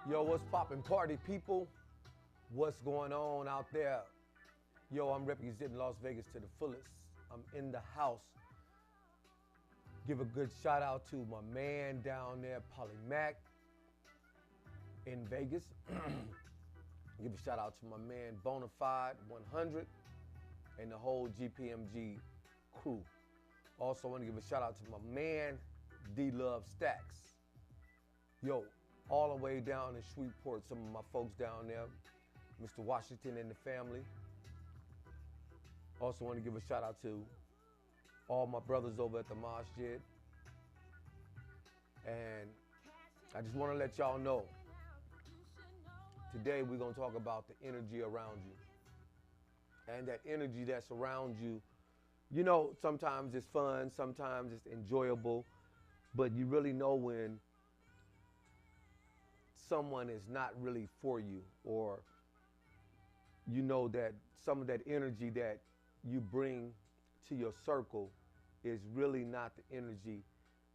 Yo, what's poppin' party people? What's going on out there? Yo, I'm representing Las Vegas to the fullest. I'm in the house. Give a good shout out to my man down there, Polly Mac in Vegas. Give a shout out to my man Bonafide 100 and the whole GPMG crew. Also want to give a shout out to my man D Love Stacks. Yo, all the way down in Shreveport, some of my folks down there, Mr. Washington and the family. Also want to give a shout out to all my brothers over at the Masjid. And I just want to let y'all know, today we're going to talk about the energy around you. And that energy that's around you, you know, sometimes it's fun, sometimes it's enjoyable, but you really know when someone is not really for you, or you know that some of that energy that you bring to your circle is really not the energy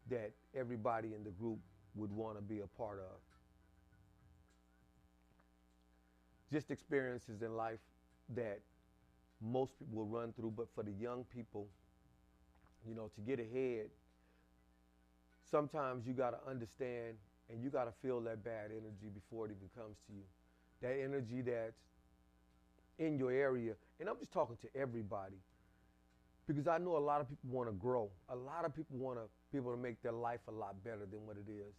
that everybody in the group would want to be a part of. Just experiences in life that most people will run through, but for the young people, you know, to get ahead, sometimes you got to understand and you got to feel that bad energy before it even comes to you. That energy that's in your area, and I'm just talking to everybody, because I know a lot of people want to grow. A lot of people want to be able to make their life a lot better than what it is.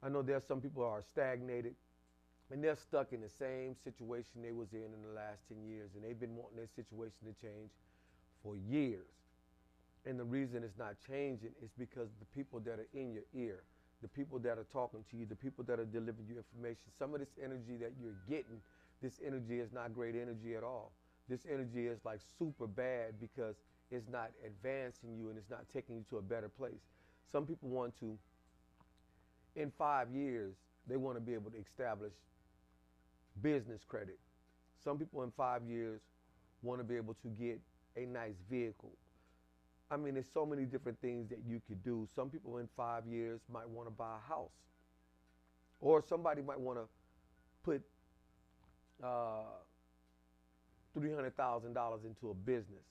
I know there's some people who are stagnated, and they're stuck in the same situation they was in the last 10 years, and they've been wanting their situation to change for years. And the reason it's not changing is because the people that are in your ear, the people that are talking to you, the people that are delivering you information, some of this energy that you're getting, this energy is not great energy at all. This energy is like super bad because it's not advancing you and it's not taking you to a better place. Some people want to, in 5 years, they want to be able to establish business credit. Some people in 5 years want to be able to get a nice vehicle. I mean, there's so many different things that you could do. Some people in 5 years might want to buy a house. Or somebody might want to put $300,000 into a business.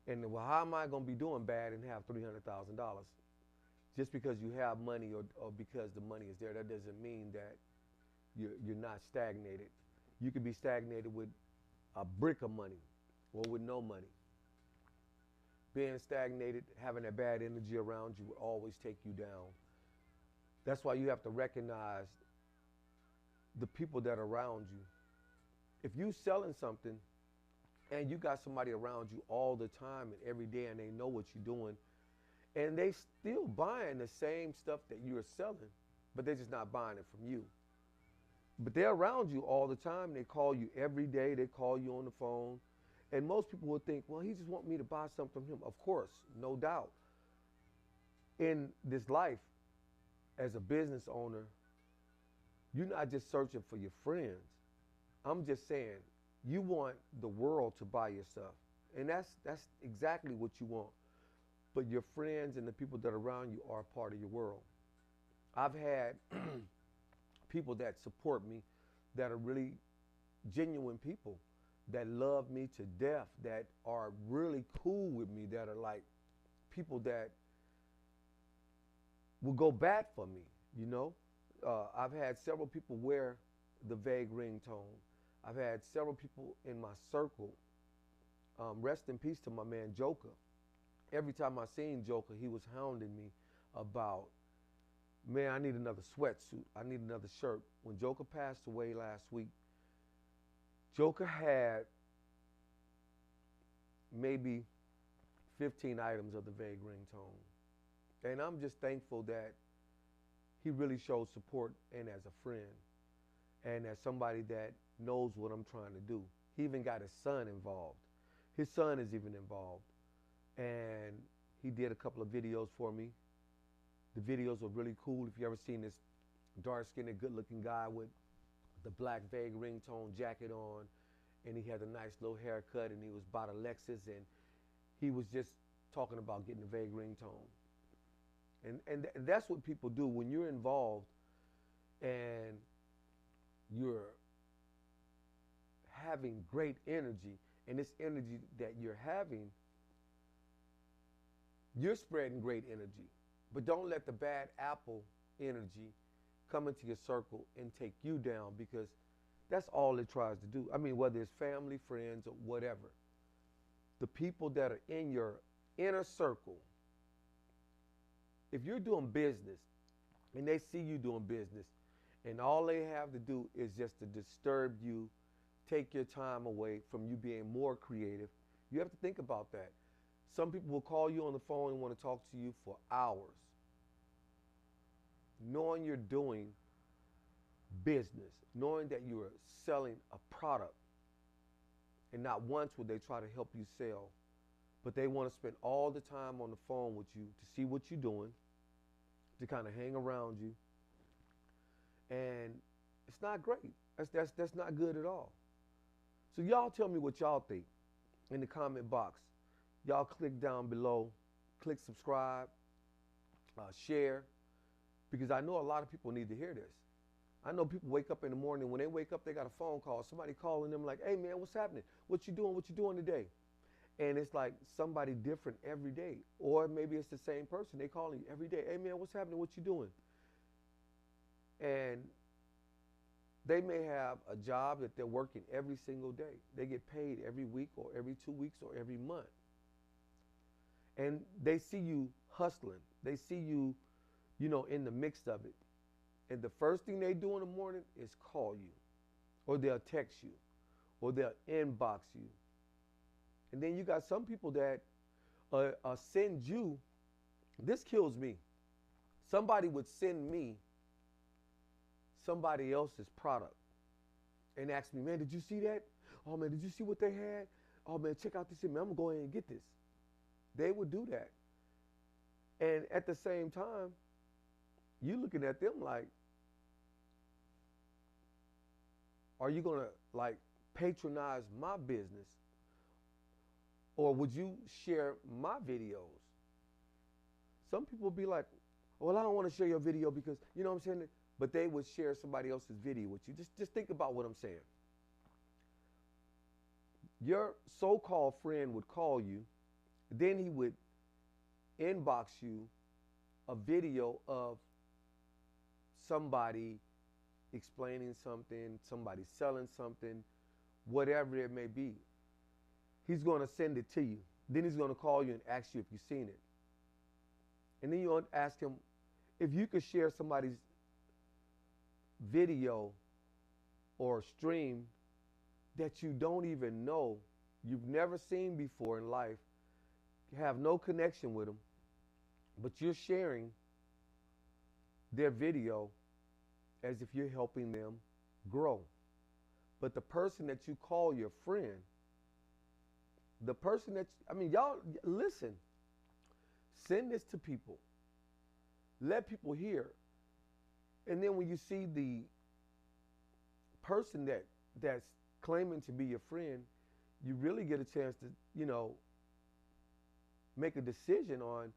And well, how am I going to be doing bad and have $300,000? Just because you have money or because the money is there, that doesn't mean that you're not stagnated. You could be stagnated with a brick of money or with no money. Being stagnated, having that bad energy around you will always take you down. That's why you have to recognize the people that are around you. If you're selling something and you got somebody around you all the time and every day and they know what you're doing, and they still buying the same stuff that you're selling, but they're just not buying it from you. But they're around you all the time. They call you every day. They call you on the phone. And most people will think, well, he just want me to buy something from him. Of course, no doubt. In this life, as a business owner, you're not just searching for your friends. I'm just saying, you want the world to buy your stuff. And that's exactly what you want. But your friends and the people that are around you are part of your world. I've had people that support me that are really genuine people, that love me to death, that are really cool with me, that are like people that will go bat for me, you know? I've had several people wear the vague ringtone. I've had several people in my circle. Rest in peace to my man Joker. Every time I seen Joker, he was hounding me about, man, I need another sweatsuit. I need another shirt. When Joker passed away last week, Joker had maybe 15 items of the vague ringtone. And I'm just thankful that he really showed support and as a friend and as somebody that knows what I'm trying to do. He even got his son involved. His son is even involved. And he did a couple of videos for me. The videos were really cool. If you ever seen this dark-skinned, good-looking guy with the black vague ringtone jacket on, and he had a nice little haircut, and he was by the Lexus, and he was just talking about getting a vague ringtone. And that's what people do when you're involved and you're having great energy, and this energy that you're having, you're spreading great energy. But don't let the bad apple energy come into your circle and take you down, because that's all it tries to do. I mean, whether it's family, friends, or whatever, the people that are in your inner circle, if you're doing business and they see you doing business and all they have to do is just to disturb you, take your time away from you being more creative, you have to think about that. Some people will call you on the phone and want to talk to you for hours, knowing you're doing business, knowing that you are selling a product, and not once would they try to help you sell, but they want to spend all the time on the phone with you to see what you're doing, to kind of hang around you, and it's not great. That's not good at all. So y'all tell me what y'all think in the comment box. Y'all click down below, click subscribe, share, because I know a lot of people need to hear this. I know people wake up in the morning. When they wake up, they got a phone call. Somebody calling them like, hey, man, what's happening? What you doing? What you doing today? And it's like somebody different every day. Or maybe it's the same person. They calling you every day. Hey, man, what's happening? What you doing? And they may have a job that they're working every single day. They get paid every week or every 2 weeks or every month. And they see you hustling. They see you, in the mix of it. And the first thing they do in the morning is call you, or they'll text you, or they'll inbox you. And then you got some people that send you, this kills me. Somebody would send me somebody else's product and ask me, man, did you see that? Oh, man, did you see what they had? Oh, man, check out this. Man, I'm going to go ahead and get this. They would do that. And at the same time, you looking at them like, are you going to like patronize my business? Or would you share my videos? Some people be like, well, I don't want to share your video because, you know what I'm saying? But they would share somebody else's video with you. Just think about what I'm saying. Your so-called friend would call you, then he would inbox you a video of somebody explaining something, somebody selling something, whatever it may be. He's going to send it to you. Then he's going to call you and ask you if you've seen it. And then you ask him if you could share somebody's video or stream that you don't even know, you've never seen before in life, you have no connection with them, but you're sharing their video as if you're helping them grow. But the person that you call your friend, the person that, y'all, listen, send this to people. Let people hear. And then when you see the person that's claiming to be your friend, you really get a chance to, make a decision on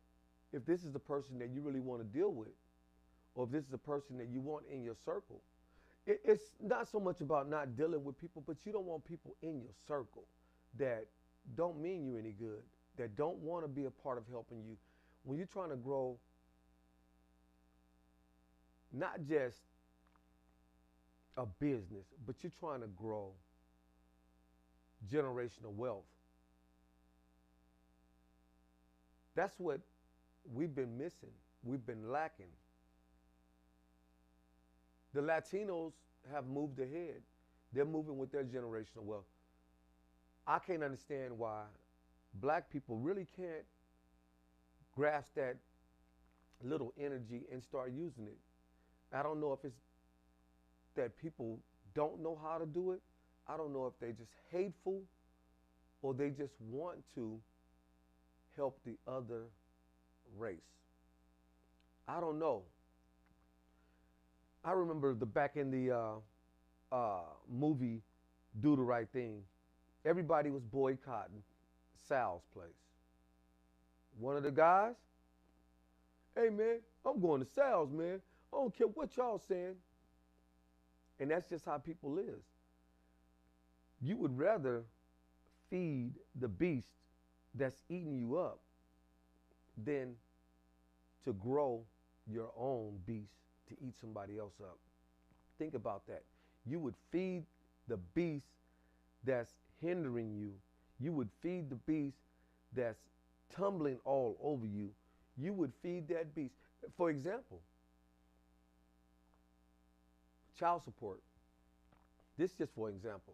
if this is the person that you really want to deal with, or if this is a person that you want in your circle. It's not so much about not dealing with people, but you don't want people in your circle that don't mean you any good, that don't want to be a part of helping you. When you're trying to grow, not just a business, but you're trying to grow generational wealth. That's what we've been missing. We've been lacking. The Latinos have moved ahead. They're moving with their generational wealth. I can't understand why black people really can't grasp that little energy and start using it. I don't know if it's that people don't know how to do it. I don't know if they're just hateful or they just want to help the other race. I don't know. I remember back in the movie Do the Right Thing, everybody was boycotting Sal's place. One of the guys, Hey man, I'm going to sales, man. I don't care what y'all saying. And that's just how people live. You would rather feed the beast that's eating you up than to grow your own beast to eat somebody else up. Think about that. You would feed the beast that's hindering you. You would feed the beast that's tumbling all over you. You would feed that beast. For example, child support. This is just for example.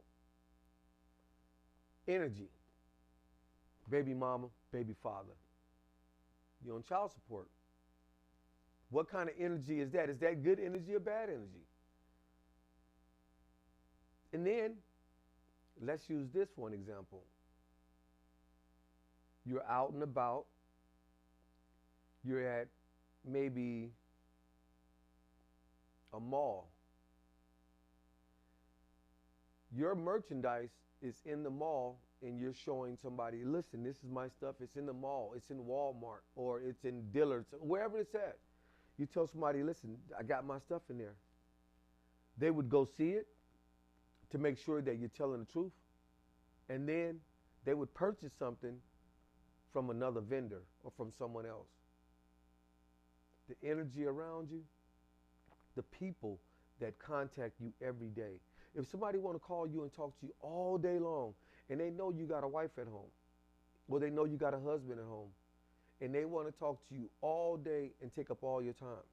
Energy. Baby mama, baby father. You're on child support. What kind of energy is that? Is that good energy or bad energy? And then, let's use this for an example. You're out and about. You're at maybe a mall. Your merchandise is in the mall and you're showing somebody, listen, this is my stuff. It's in the mall. It's in Walmart or it's in Dillard's, wherever it's at. You tell somebody, listen, I got my stuff in there. They would go see it to make sure that you're telling the truth. And then they would purchase something from another vendor or from someone else. The energy around you, the people that contact you every day. If somebody want to call you and talk to you all day long and they know you got a wife at home, or they know you got a husband at home, and they want to talk to you all day and take up all your time,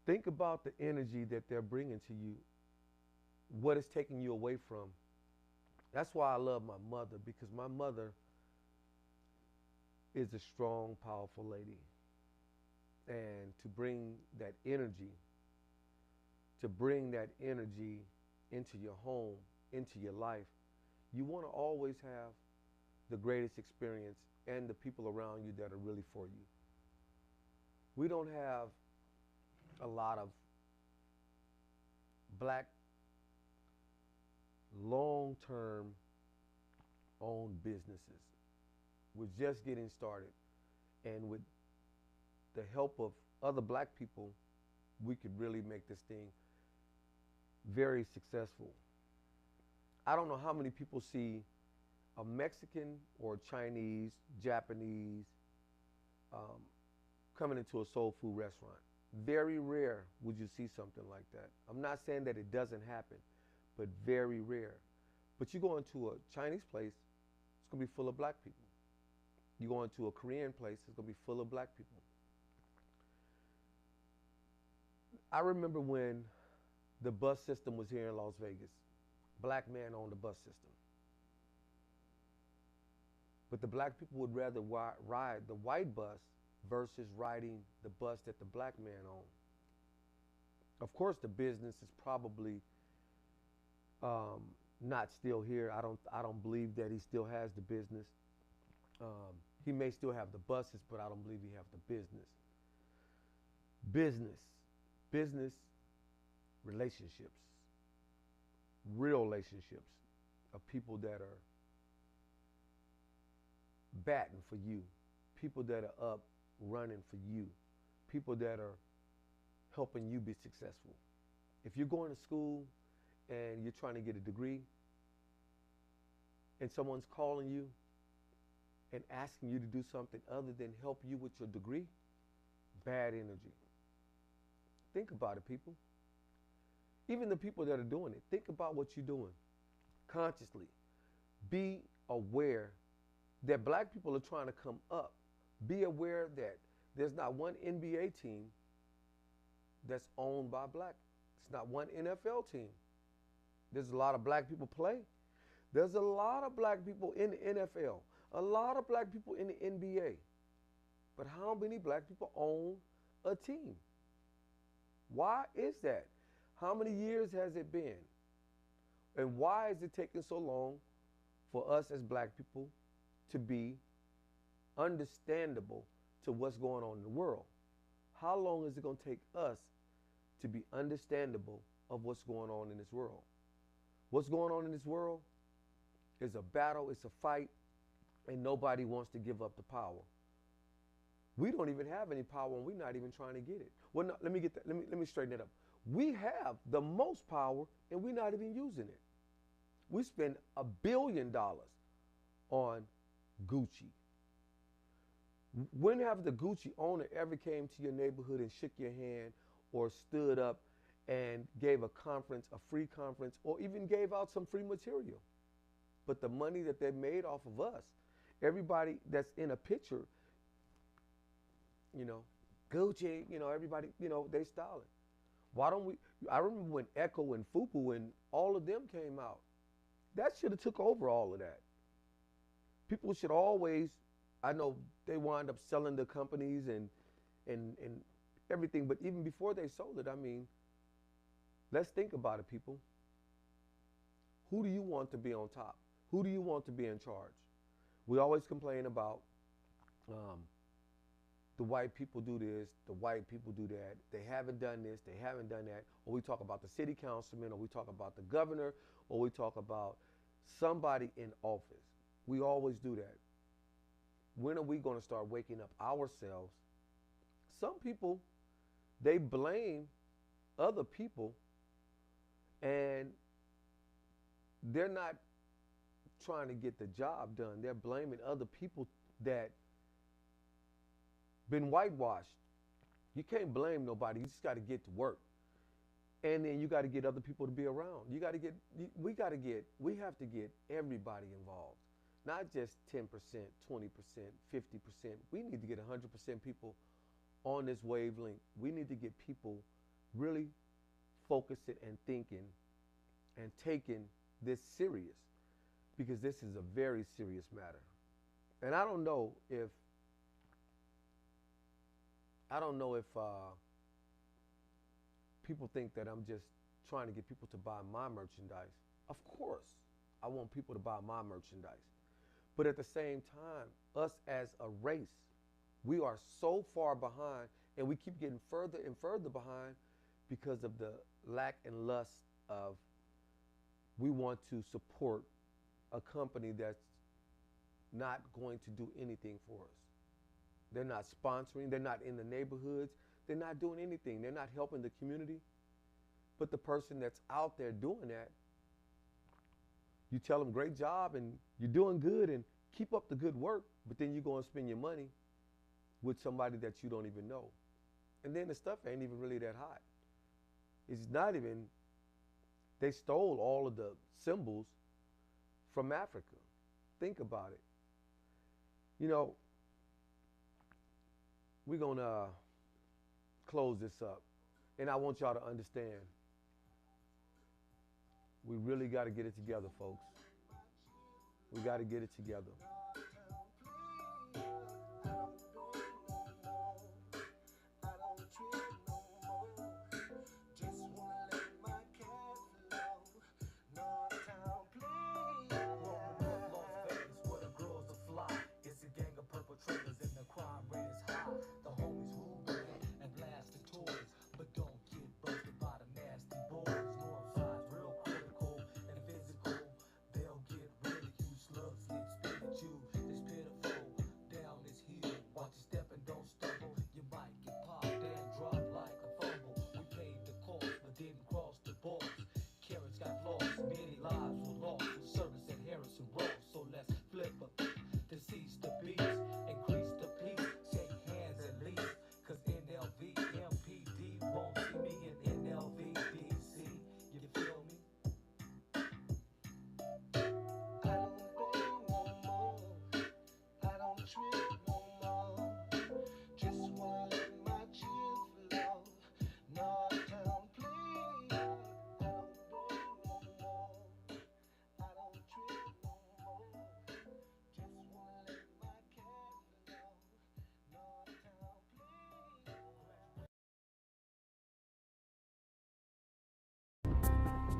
think about the energy that they're bringing to you, what it's taking you away from. That's why I love my mother, because my mother is a strong, powerful lady. And to bring that energy into your home, into your life, you want to always have the greatest experience and the people around you that are really for you. We don't have a lot of black long-term owned businesses. We're just getting started. And with the help of other black people, we could really make this thing very successful. I don't know how many people see a Mexican or Chinese, Japanese coming into a soul food restaurant. Very rare would you see something like that. I'm not saying that it doesn't happen, but very rare. But you go into a Chinese place, it's going to be full of black people. You go into a Korean place, it's going to be full of black people. I remember when the bus system was here in Las Vegas. Black man owned the bus system. But the black people would rather ride the white bus versus riding the bus that the black man owned. Of course, the business is probably not still here. I don't believe that he still has the business. He may still have the buses, but I don't believe he have the business. Business, relationships, real relationships of people that are batting for you, people that are up running for you, people that are helping you be successful. If you're going to school and you're trying to get a degree and someone's calling you and asking you to do something other than help you with your degree, bad energy. Think about it, people. Even the people that are doing it, think about what you're doing consciously. Be aware that black people are trying to come up. Be aware that there's not one NBA team that's owned by black. It's not one NFL team. There's a lot of black people play. There's a lot of black people in the NFL, a lot of black people in the NBA. But how many black people own a team? Why is that? How many years has it been? And why is it taking so long for us as black people to be understandable to what's going on in the world? How long is it going to take us to be understandable of what's going on in this world? What's going on in this world is a battle, it's a fight, and nobody wants to give up the power. We don't even have any power and we're not even trying to get it. Well, no, let me straighten it up. We have the most power and we're not even using it. We spend $1 billion on Gucci. When have the Gucci owner ever came to your neighborhood and shook your hand or stood up and gave a conference, a free conference, or even gave out some free material? But the money that they made off of us, everybody that's in a picture, Gucci, everybody, they styling. Why don't we? I remember when Echo and Fubu and all of them came out. That should have took over all of that. People should always, I know they wind up selling the companies and everything, but even before they sold it, I mean, let's think about it, people. Who do you want to be on top? Who do you want to be in charge? We always complain about the white people do this, the white people do that. They haven't done this, they haven't done that. Or we talk about the city councilman, or we talk about the governor, or we talk about somebody in office. We always do that. When are we going to start waking up ourselves? Some people, they blame other people and they're not trying to get the job done. They're blaming other people that been whitewashed. You can't blame nobody. You just got to get to work. And then you got to get other people to be around. We have to get everybody involved. Not just 10%, 20%, 50%. We need to get 100% people on this wavelength. We need to get people really focusing and thinking and taking this serious, because this is a very serious matter. And I don't know if people think that I'm just trying to get people to buy my merchandise. Of course, I want people to buy my merchandise. But at the same time, us as a race, we are so far behind, and we keep getting further and further behind because of the lack and lust of, we want to support a company that's not going to do anything for us. They're not sponsoring, they're not in the neighborhoods, they're not doing anything, they're not helping the community. But the person that's out there doing that, you tell them great job and you're doing good and keep up the good work, but then you go and spend your money with somebody that you don't even know. And then the stuff ain't even really that hot. It's not even, they stole all of the symbols from Africa. Think about it. We're going to close this up. And I want y'all to understand, we really got to get it together, folks. We got to get it together.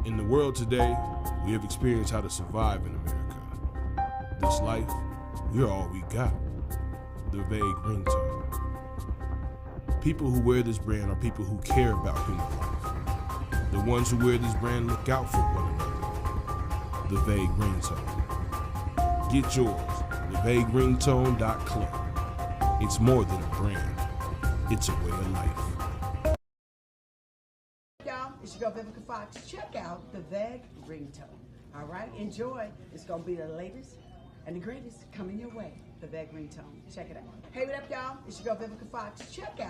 In the world today, we have experienced how to survive in America. This life, we're all we got. The vague ringtone. People who wear this brand are people who care about human life. The ones who wear this brand look out for one another. The vague ringtone. Get yours, thevagueringtone.club. It's more than a brand, it's a way of life. Y'all, it's your girl Vivica Fox. Check out the VEG ringtone. All right, enjoy. It's gonna be the latest and the greatest coming your way. The VEG ringtone. Check it out. Hey, what up, y'all? It's your girl Vivica Fox. Check out